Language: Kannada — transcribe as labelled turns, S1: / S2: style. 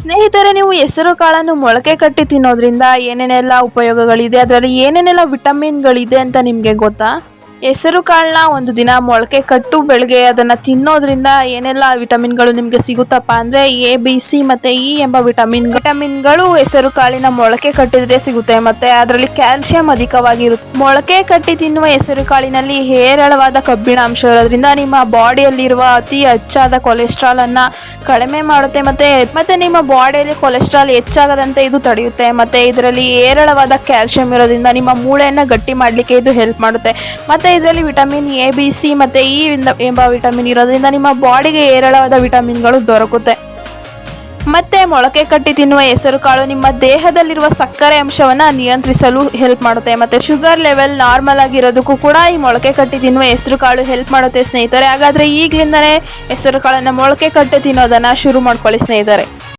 S1: ಸ್ನೇಹಿತರೆ, ನೀವು ಹೆಸರು ಕಾಳನ್ನು ಮೊಳಕೆ ಕಟ್ಟಿ ತಿನ್ನೋದ್ರಿಂದ ಏನೇನೆಲ್ಲ ಉಪಯೋಗಗಳಿದೆ, ಅದರಲ್ಲಿ ಏನೇನೆಲ್ಲ ವಿಟಮಿನ್ಗಳಿದೆ ಅಂತ ನಿಮಗೆ ಗೊತ್ತಾ? ಹೆಸರು ಕಾಳನ್ನ ಒಂದು ದಿನ ಮೊಳಕೆ ಕಟ್ಟು ಬೆಳಗ್ಗೆ ಅದನ್ನು ತಿನ್ನೋದ್ರಿಂದ ಏನೆಲ್ಲ ವಿಟಮಿನ್ಗಳು ನಿಮಗೆ ಸಿಗುತ್ತಪ್ಪ ಅಂದರೆ A, B, C ಮತ್ತು E ಎಂಬ ವಿಟಮಿನ್ಗಳು ಹೆಸರು ಕಾಳಿನ ಮೊಳಕೆ ಕಟ್ಟಿದ್ರೆ ಸಿಗುತ್ತೆ. ಮತ್ತು ಅದರಲ್ಲಿ ಕ್ಯಾಲ್ಸಿಯಂ ಅಧಿಕವಾಗಿರುತ್ತೆ. ಮೊಳಕೆ ಕಟ್ಟಿ ತಿನ್ನುವ ಹೆಸರು ಕಾಳಿನಲ್ಲಿ ಹೇರಳವಾದ ಕಬ್ಬಿಣ ಅಂಶ ಇರೋದ್ರಿಂದ ನಿಮ್ಮ ಬಾಡಿಯಲ್ಲಿರುವ ಅತಿ ಹೆಚ್ಚಾದ ಕೊಲೆಸ್ಟ್ರಾಲ್ ಅನ್ನ ಕಡಿಮೆ ಮಾಡುತ್ತೆ. ಮತ್ತೆ ನಿಮ್ಮ ಬಾಡಿಯಲ್ಲಿ ಕೊಲೆಸ್ಟ್ರಾಲ್ ಹೆಚ್ಚಾಗದಂತೆ ಇದು ತಡೆಯುತ್ತೆ. ಮತ್ತೆ ಇದರಲ್ಲಿ ಹೇರಳವಾದ ಕ್ಯಾಲ್ಸಿಯಂ ಇರೋದ್ರಿಂದ ನಿಮ್ಮ ಮೂಳೆಯನ್ನು ಗಟ್ಟಿ ಮಾಡಲಿಕ್ಕೆ ಇದು ಹೆಲ್ಪ್ ಮಾಡುತ್ತೆ. ಮತ್ತೆ ಇದರಲ್ಲಿ ವಿಟಮಿನ್ A, B, C ಮತ್ತು E ಎಂಬ ವಿಟಮಿನ್ ಇರೋದ್ರಿಂದ ನಿಮ್ಮ ಬಾಡಿಗೆ ಹೇರಳವಾದ ವಿಟಮಿನ್ಗಳು ದೊರಕುತ್ತೆ. ಮತ್ತೆ ಮೊಳಕೆ ಕಟ್ಟಿ ತಿನ್ನುವ ಹೆಸರು ಕಾಳು ನಿಮ್ಮ ದೇಹದಲ್ಲಿರುವ ಸಕ್ಕರೆ ಅಂಶವನ್ನು ನಿಯಂತ್ರಿಸಲು ಹೆಲ್ಪ್ ಮಾಡುತ್ತೆ. ಮತ್ತೆ ಶುಗರ್ ಲೆವೆಲ್ ನಾರ್ಮಲ್ ಆಗಿರೋದಕ್ಕೂ ಕೂಡ ಈ ಮೊಳಕೆ ಕಟ್ಟಿ ತಿನ್ನುವ ಹೆಸರು ಕಾಳು ಹೆಲ್ಪ್ ಮಾಡುತ್ತೆ ಸ್ನೇಹಿತರೆ. ಹಾಗಾದರೆ ಈಗಲಿಂದನೇ ಹೆಸರು ಕಾಳನ್ನು ಮೊಳಕೆ ಕಟ್ಟಿ ತಿನ್ನೋದನ್ನು ಶುರು ಮಾಡ್ಕೊಳ್ಳಿ ಸ್ನೇಹಿತರೆ.